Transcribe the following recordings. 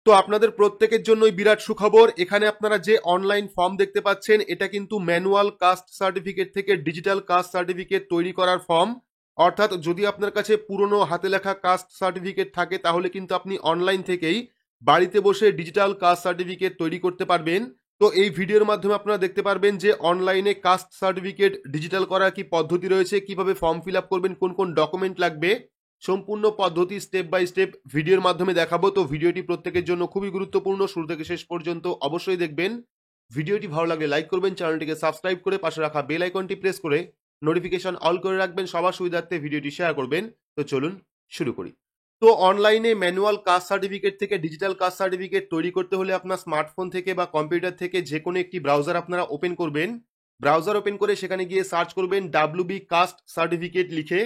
তো আপনাদের প্রত্যেকের জন্যই বিরাট সুখবর। এখানে আপনারা যে অনলাইন ফর্ম দেখতে পাচ্ছেন এটা কিন্তু ম্যানুয়াল কাস্ট সার্টিফিকেট থেকে ডিজিটাল কাস্ট সার্টিফিকেট তৈরি করার ফর্ম। অর্থাৎ যদি আপনার কাছে পুরনো হাতে লেখা কাস্ট সার্টিফিকেট থাকে তাহলে কিন্তু আপনি অনলাইন থেকেই বাড়িতে বসে ডিজিটাল কাস্ট সার্টিফিকেট তৈরি করতে পারবেন। তো এই ভিডিওর মাধ্যমে আপনারা দেখতে পারবেন যে অনলাইনে কাস্ট সার্টিফিকেট ডিজিটাল করার কি পদ্ধতি রয়েছে, কিভাবে ফর্ম ফিল আপ করবেন, কোন কোন ডকুমেন্ট লাগবে, সম্পূর্ণ পদ্ধতি স্টেপ বাই স্টেপ ভিডিওর মাধ্যমে দেখাবো। তো ভিডিওটি প্রত্যেকের জন্য খুবই গুরুত্বপূর্ণ, শুরু থেকে শেষ পর্যন্ত অবশ্যই দেখবেন। ভিডিওটি ভালো লাগলে লাইক করবেন, চ্যানেলটিকে সাবস্ক্রাইব করে পাশে রাখা বেল আইকনটি প্রেস করে নোটিফিকেশন অল করে রাখবেন, সবার সুবিধার্থে ভিডিওটি শেয়ার করবেন। তো চলুন শুরু করি। তো অনলাইনে ম্যানুয়াল কাস্ট সার্টিফিকেট থেকে ডিজিটাল কাস্ট সার্টিফিকেট তৈরি করতে হলে আপনার স্মার্টফোন থেকে বা কম্পিউটার থেকে যে কোনো একটি ব্রাউজার আপনারা ওপেন করবেন। ব্রাউজার ওপেন করে সেখানে গিয়ে সার্চ করবেন ডাব্লিউবি কাস্ট সার্টিফিকেট লিখে।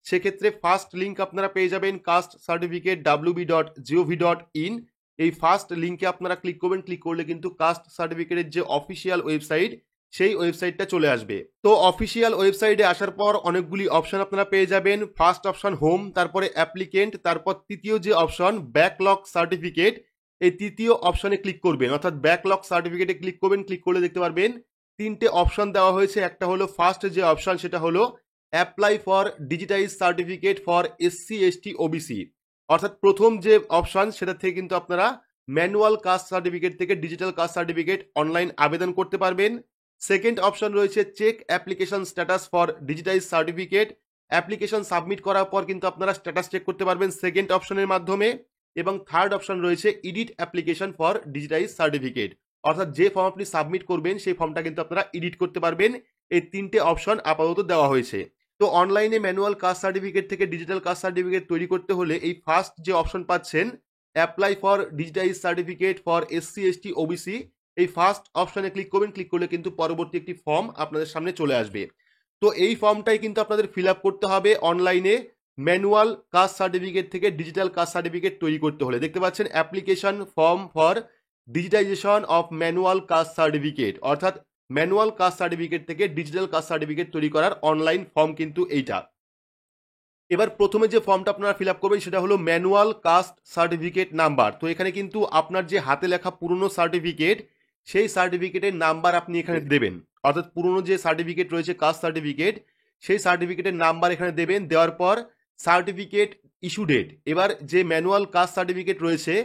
সেক্ষেত্রে ফার্স্ট লিঙ্ক আপনারা পেয়ে যাবেন কাস্ট সার্টিফিকেট www.gov.in। এই ফার্স্ট লিঙ্কে আপনারা ক্লিক করবেন, ক্লিক করলে কিন্তু কাস্ট সার্টিফিকেটের যে অফিসিয়াল ওয়েবসাইট সেই ওয়েবসাইটটা চলে আসবে। তো অফিসিয়াল ওয়েবসাইটে আসার পর অনেকগুলি অপশন আপনারা পেয়ে যাবেন। ফার্স্ট অপশন হোম, তারপরে অ্যাপ্লিকেন্ট, তারপর তৃতীয় যে অপশন ব্যাকলগ সার্টিফিকেট, এই তৃতীয় অপশনে ক্লিক করবেন, অর্থাৎ ব্যাকলগ সার্টিফিকেটে ক্লিক করবেন। ক্লিক করলে দেখতে পারবেন তিনটে অপশন দেওয়া হয়েছে। একটা হলো ফার্স্ট যে অপশন সেটা হলো apply for digitize certificate for SC ST OBC, অর্থাৎ প্রথম যে অপশন সেটা থেকে কিন্তু আপনারা ম্যানুয়াল কাস্ট সার্টিফিকেট থেকে ডিজিটাল কাস্ট সার্টিফিকেট অনলাইন আবেদন করতে পারবেন। সেকেন্ড অপশন রয়েছে check application status for digitize certificate, application submit করার পর কিন্তু আপনারা স্ট্যাটাস চেক করতে পারবেন সেকেন্ড অপশনের মাধ্যমে। এবং থার্ড অপশন রয়েছে edit application for digitize certificate, অর্থাৎ যে ফর্ম আপনি সাবমিট করবেন সেই ফর্মটা কিন্তু আপনারা এডিট করতে পারবেন। এই তিনটে অপশন আপাতত দেওয়া হয়েছে। তো অনলাইনে ম্যানুয়াল কাস্ট সার্টিফিকেট থেকে ডিজিটাল কাস্ট সার্টিফিকেট তৈরি করতে হলে এই ফার্স্ট যে অপশন পাচ্ছেন apply for digitize certificate for SC ST OBC, এই ফার্স্ট অপশনে ক্লিক করবেন। ক্লিক করলে কিন্তু পরবর্তী একটি ফর্ম আপনাদের সামনে চলে আসবে। তো এই ফর্মটাই কিন্তু আপনাদের ফিল আপ করতে হবে অনলাইনে ম্যানুয়াল কাস্ট সার্টিফিকেট থেকে ডিজিটাল কাস্ট সার্টিফিকেট তৈরি করতে হলে। দেখতে পাচ্ছেন application form for digitization of manual caste certificate, অর্থাৎ ম্যানুয়াল কাস্ট সার্টিফিকেট থেকে ডিজিটাল কাস্ট সার্টিফিকেট তৈরি করার অনলাইন ফর্ম কিন্তু এইটা। এবার প্রথমে যে ফর্মটা আপনারা ফিল আপ করবেন সেটা হলো ম্যানুয়াল কাস্ট সার্টিফিকেট নাম্বার। তো এখানে কিন্তু আপনার যে হাতে লেখা পুরনো সার্টিফিকেট সেই সার্টিফিকেটের নাম্বার আপনি এখানে দেবেন, অর্থাৎ পুরনো যে সার্টিফিকেট রয়েছে কাস্ট সার্টিফিকেট সেই সার্টিফিকেটের নাম্বার এখানে দেবেন। দেওয়ার পর সার্টিফিকেট ইস্যু ডেট, এবার যে ম্যানুয়াল কাস্ট সার্টিফিকেট রয়েছে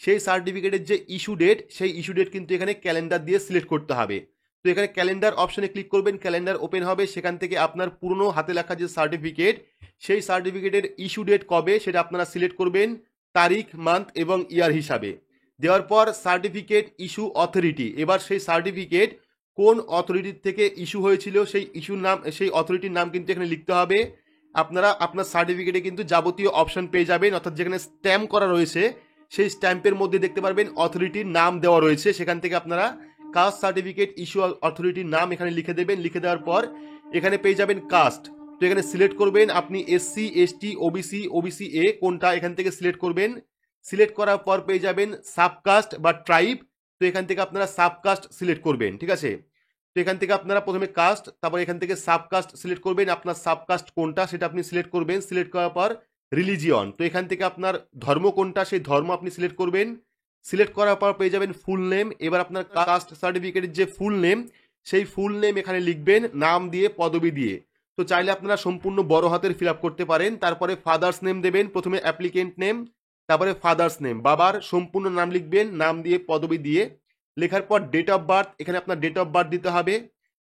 সেই সার্টিফিকেটের যে ইস্যু ডেট সেই ইস্যু ডেট কিন্তু এখানে ক্যালেন্ডার দিয়ে সিলেক্ট করতে হবে। তো এখানে ক্যালেন্ডার অপশনে ক্লিক করবেন, ক্যালেন্ডার ওপেন হবে, সেখান থেকে আপনার পুরনো হাতে লেখা যে সার্টিফিকেট সেই সার্টিফিকেটের ইস্যু ডেট কবে সেটা আপনারা সিলেক্ট করবেন তারিখ, মান্থ এবং ইয়ার হিসাবে। দেওয়ার পর সার্টিফিকেট ইস্যু অথরিটি, এবার সেই সার্টিফিকেট কোন অথরিটির থেকে ইস্যু হয়েছিল সেই ইস্যুর নাম, সেই অথরিটির নাম কিন্তু এখানে লিখতে হবে। আপনারা আপনার সার্টিফিকেটে কিন্তু যাবতীয় অপশন পেয়ে যাবেন, অর্থাৎ যেখানে স্ট্যাম্প করা রয়েছে সেই স্ট্যাম্পের মধ্যে দেখতে পারবেন অথরিটির নাম দেওয়া রয়েছে। সেখান থেকে আপনারা কাস্ট সার্টিফিকেট ইস্যু অথরিটির নাম এখানে লিখে দেবেন। লিখে দেওয়ার পর এখানে পেয়ে যাবেন কাস্ট। তো এখানে সিলেক্ট করবেন আপনি SC ST OBC OBC A কোনটা, এখান থেকে সিলেক্ট করবেন। সিলেক্ট করার পর পেয়ে যাবেন সাবকাস্ট বা ট্রাইব। তো এখান থেকে আপনারা সাবকাস্ট সিলেক্ট করবেন, ঠিক আছে। তো এখান থেকে আপনারা প্রথমে কাস্ট, তারপর এখান থেকে সাবকাস্ট সিলেক্ট করবেন, আপনার সাবকাস্ট কোনটা সেটা আপনি সিলেক্ট করবেন। সিলেক্ট করার পর রিলিজিয়ন, তো এখান থেকে আপনার ধর্ম কোনটা সেই ধর্ম আপনি সিলেক্ট করবেন। সিলেক্ট করার পর পেয়ে যাবেন ফুল নেম। এবার আপনার কাস্ট সার্টিফিকেটের যে ফুল নেম সেই ফুল নেম এখানে লিখবেন নাম দিয়ে পদবি দিয়ে। তো চাইলে আপনারা সম্পূর্ণ বড় হাতের ফিল আপ করতে পারেন। তারপরে ফাদার্স নেম দেবেন, প্রথমে অ্যাপ্লিকেন্ট নেম, তারপরে ফাদার্স নেম, বাবার সম্পূর্ণ নাম লিখবেন নাম দিয়ে পদবি দিয়ে। লেখার পর ডেট অফ বার্থ, এখানে আপনার ডেট অফ বার্থ দিতে হবে।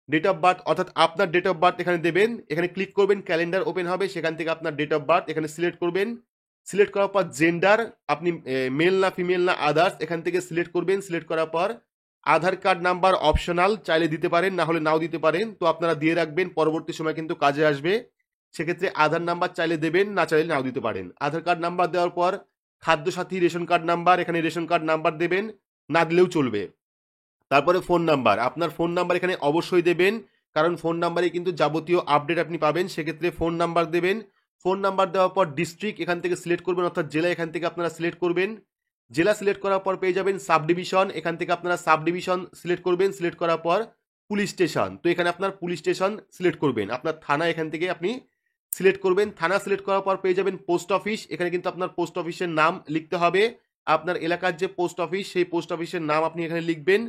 ডেট অফ বার্থ অর্থাৎ আপনার ডেট অফ বার্থ এখানে দেবেন। এখানে ক্লিক করবেন, ক্যালেন্ডার ওপেন হবে, সেখান থেকে আপনার ডেট অফ বার্থ এখানে সিলেক্ট করবেন। সিলেক্ট করার পর জেন্ডার আপনি মেল না ফিমেল না আদার্স এখান থেকে সিলেক্ট করবেন। সিলেক্ট করার পর আধার কার্ড নাম্বার অপশনাল, চাইলে দিতে পারেন না হলে নাও দিতে পারেন, তো আপনারা দিয়ে রাখবেন, পরবর্তী সময় কিন্তু কাজে আসবে। সেক্ষেত্রে আধার নাম্বার চাইলে দেবেন, না চাইলে নাও দিতে পারেন। আধার কার্ড নাম্বার দেওয়ার পর খাদ্যসাথী রেশন কার্ড নাম্বার, এখানে রেশন কার্ড নাম্বার দেবেন, না দিলেও চলবে। তারপরে ফোন নাম্বার, আপনার ফোন নাম্বার এখানে অবশ্যই দেবেন, কারণ ফোন নাম্বারে কিন্তু যাবতীয় আপডেট আপনি পাবেন, সেক্ষেত্রে ফোন নাম্বার দেবেন। ফোন নাম্বার দেওয়ার পর ডিস্ট্রিক্ট এখান থেকে সিলেক্ট করবেন, অর্থাৎ জেলা এখান থেকে আপনারা সিলেক্ট করবেন। জেলা সিলেক্ট করার পর পেয়ে যাবেন সাব ডিভিশন, এখান থেকে আপনারা সাব ডিভিশন সিলেক্ট করবেন। সিলেক্ট করার পর পুলিশ স্টেশন, তো এখানে আপনার পুলিশ স্টেশন সিলেক্ট করবেন। আপনার থানা এখান থেকে আপনি সিলেক্ট করবেন। থানা সিলেক্ট করার পর পেয়ে যাবেন পোস্ট অফিস, এখানে কিন্তু আপনার পোস্ট অফিসের নাম লিখতে হবে। আপনার এলাকার যে পোস্ট অফিস সেই পোস্ট অফিসের নাম আপনি এখানে লিখবেন।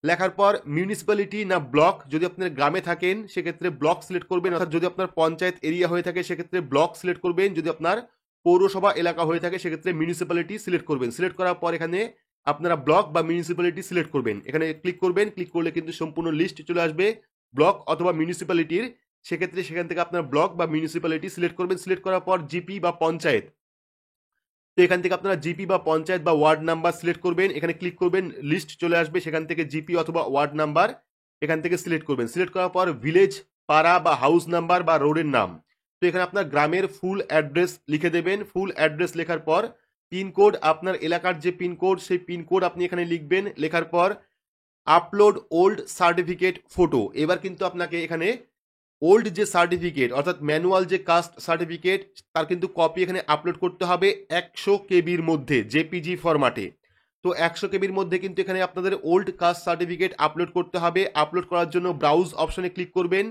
লেখার পর মিউনিসিপ্যালিটি না ব্লক, যদি আপনার গ্রামে থাকেন সেক্ষেত্রে ব্লক সিলেক্ট করবেন, অর্থাৎ যদি আপনার পঞ্চায়েত এরিয়া হয়ে থাকে সেক্ষেত্রে ব্লক সিলেক্ট করবেন, যদি আপনার পৌরসভা এলাকা হয়ে থাকে সেক্ষেত্রে মিউনিসিপ্যালিটি সিলেক্ট করবেন। সিলেক্ট করার পর এখানে আপনারা ব্লক বা মিউনিসিপ্যালিটি সিলেক্ট করবেন, এখানে ক্লিক করবেন। ক্লিক করলে কিন্তু সম্পূর্ণ লিস্ট চলে আসবে ব্লক অথবা মিউনিসিপ্যালিটির। সেক্ষেত্রে সেখান থেকে আপনার ব্লক বা মিউনিসিপ্যালিটি সিলেক্ট করবেন। সিলেক্ট করার পর জিপি বা পঞ্চায়েত, তো এখান থেকে আপনারা জিপি বা পঞ্চায়েত বা ওয়ার্ড নাম্বার সিলেক্ট করবেন, এখানে ক্লিক করবেন, লিস্ট চলে আসবে, সেখান থেকে জিপি অথবা ওয়ার্ড নাম্বার এখান থেকে সিলেক্ট করবেন। সিলেক্ট করার পর ভিলেজ, পাড়া বা হাউস নাম্বার বা রোডের নাম, তো এখানে আপনার গ্রামের ফুল অ্যাড্রেস লিখে দেবেন। ফুল অ্যাড্রেস লেখার পর পিনকোড, আপনার এলাকার যে পিনকোড সেই পিনকোড আপনি এখানে লিখবেন। লেখার পর আপলোড ওল্ড সার্টিফিকেট ফটো, এবার কিন্তু আপনাকে এখানে ওল্ড যে সার্টিফিকেট অর্থাৎ ম্যানুয়াল যে কাস্ট সার্টিফিকেট তার কিন্তু কপি এখানে আপলোড করতে হবে 100 কেবির মধ্যে জেপিজি ফরম্যাটে। তো 100 কেবির মধ্যে কিন্তু এখানে আপনাদের ওল্ড কাস্ট সার্টিফিকেট আপলোড করতে হবে। আপলোড করার জন্য ব্রাউজ অপশনে ক্লিক করবেন।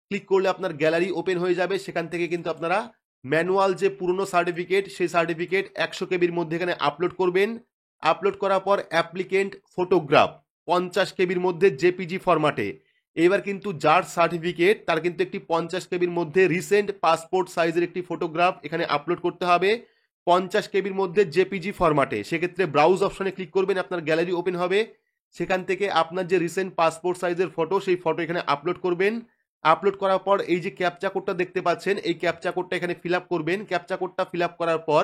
ক্লিক করলে আপনার গ্যালারি ওপেন হয়ে যাবে, সেখান থেকে কিন্তু আপনারা ম্যানুয়াল যে পুরনো সার্টিফিকেট সেই সার্টিফিকেট 100 কেবির মধ্যে এখানে আপলোড করবেন। আপলোড করার পর অ্যাপ্লিকেন্ট ফটোগ্রাফ 50 কেবির মধ্যে জেপিজি ফরম্যাটে। এবার কিন্তু যার সার্টিফিকেট তার কিন্তু একটি 50 কেবির মধ্যে রিসেন্ট পাসপোর্ট সাইজের একটি ফটোগ্রাফ এখানে আপলোড করতে হবে 50 কেবির মধ্যে জেপিজি ফরম্যাটে। সেক্ষেত্রে ব্রাউজ অপশনে ক্লিক করবেন, আপনার গ্যালারি ওপেন হবে, সেখান থেকে আপনার যে রিসেন্ট পাসপোর্ট সাইজের ফটো সেই ফটো এখানে আপলোড করবেন। আপলোড করার পর এই যে ক্যাপচা কোডটা দেখতে পাচ্ছেন এই ক্যাপচা কোডটা এখানে ফিল আপ করবেন। ক্যাপচা কোডটা ফিল আপ করার পর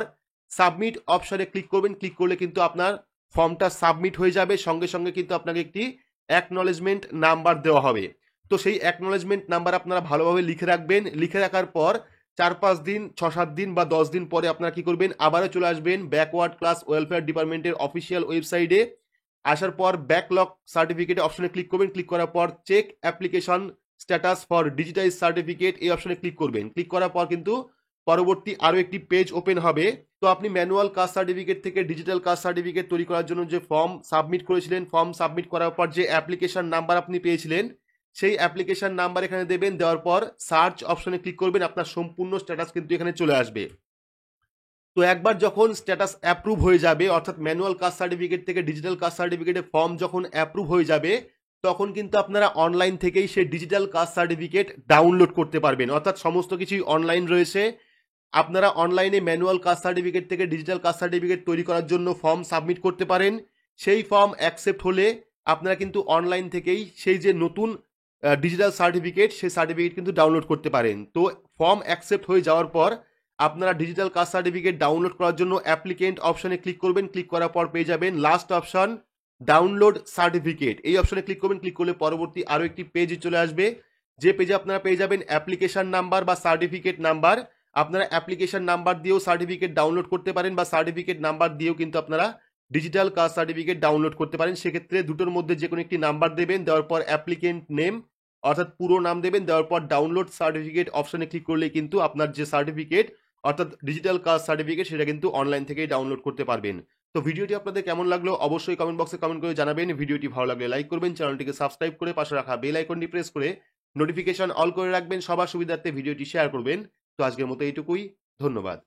সাবমিট অপশনে ক্লিক করবেন। ক্লিক করলে কিন্তু আপনার ফর্মটা সাবমিট হয়ে যাবে, সঙ্গে সঙ্গে কিন্তু আপনাকে একটি অ্যাকনলেজমেন্ট নাম্বার দেওয়া হবে। তো সেই অ্যাকনলেজমেন্ট নাম্বার আপনারা ভালোভাবে লিখে রাখবেন। লিখে রাখার পর 4-5 দিন 6-7 দিন বা 10 দিন পরে আপনারা কি করবেন, আবারও চলে আসবেন ব্যাকওয়ার্ড ক্লাস ওয়েলফেয়ার ডিপার্টমেন্টের অফিসিয়াল ওয়েবসাইটে। আসার পর ব্যাকলগ সার্টিফিকেট অপশনে ক্লিক করবেন। ক্লিক করার পর check application status for digitize certificate এই অপশনে ক্লিক করবেন। ক্লিক করার পর কিন্তু পরবর্তী আরও একটি পেজ ওপেন হবে। তো আপনি ম্যানুয়াল কাস্ট সার্টিফিকেট থেকে ডিজিটাল কাস্ট সার্টিফিকেট তৈরি করার জন্য যে ফর্ম সাবমিট করেছিলেন, ফর্ম সাবমিট করার পর যে অ্যাপ্লিকেশন নাম্বার আপনি পেয়েছিলেন সেই অ্যাপ্লিকেশন নাম্বার এখানে দেবেন। দেওয়ার পর সার্চ অপশনে ক্লিক করবেন, আপনার সম্পূর্ণ স্ট্যাটাস কিন্তু এখানে চলে আসবে। তো একবার যখন স্ট্যাটাস অ্যাপ্রুভ হয়ে যাবে, অর্থাৎ ম্যানুয়াল কাস্ট সার্টিফিকেট থেকে ডিজিটাল কাস্ট সার্টিফিকেটের ফর্ম যখন অ্যাপ্রুভ হয়ে যাবে তখন কিন্তু আপনারা অনলাইন থেকেই সেই ডিজিটাল কাস্ট সার্টিফিকেট ডাউনলোড করতে পারবেন। অর্থাৎ সমস্ত কিছুই অনলাইন রয়েছে। আপনারা অনলাইনে ম্যানুয়াল কাস্ট সার্টিফিকেট থেকে ডিজিটাল কাস্ট সার্টিফিকেট তৈরি করার জন্য ফর্ম সাবমিট করতে পারেন। সেই ফর্ম অ্যাকসেপ্ট হলে আপনারা কিন্তু অনলাইন থেকেই সেই যে নতুন ডিজিটাল সার্টিফিকেট সেই সার্টিফিকেট কিন্তু ডাউনলোড করতে পারেন। তো ফর্ম অ্যাকসেপ্ট হয়ে যাওয়ার পর আপনারা ডিজিটাল কাস্ট সার্টিফিকেট ডাউনলোড করার জন্য অ্যাপ্লিকেন্ট অপশনে ক্লিক করবেন। ক্লিক করার পর পেয়ে যাবেন লাস্ট অপশন ডাউনলোড সার্টিফিকেট, এই অপশনে ক্লিক করবেন। ক্লিক করলে পরবর্তী আরও একটি পেজ চলে আসবে, যে পেজে আপনারা পেয়ে যাবেন অ্যাপ্লিকেশন নাম্বার বা সার্টিফিকেট নাম্বার। আপনারা অ্যাপ্লিকেশন নাম্বার দিয়েও সার্টিফিকেট ডাউনলোড করতে পারেন বা সার্টিফিকেট নাম্বার দিয়েও কিন্তু আপনারা ডিজিটাল কাস্ট সার্টিফিকেট ডাউনলোড করতে পারেন। সেক্ষেত্রে দুটোর মধ্যে যে কোনো একটি নাম্বার দেবেন, দেওয়ার পর অ্যাপ্লিকেন্ট নেম অর্থাৎ পুরো নাম দেবেন, দেওয়ার পর ডাউনলোড সার্টিফিকেট অপশনে ক্লিক করলে কিন্তু আপনার যে সার্টিফিকেট অর্থাৎ ডিজিটাল কাস্ট সার্টিফিকেট সেটা কিন্তু অনলাইন থেকেই ডাউনলোড করতে পারবেন। তো ভিডিওটি আপনাদের কেমন লাগলো অবশ্যই কমেন্ট বক্সে কমেন্ট করে জানাবেন। ভিডিওটি ভালো লাগলে লাইক করবেন, চ্যানেলটিকে সাবস্ক্রাইব করে পাশে রাখা বেল আইকনটি প্রেস করে নোটিফিকেশন অল করে রাখবেন। সবার সুবিধার্থে ভিডিওটি শেয়ার করবেন। তো আজকের মতো এইটুকুই, ধন্যবাদ।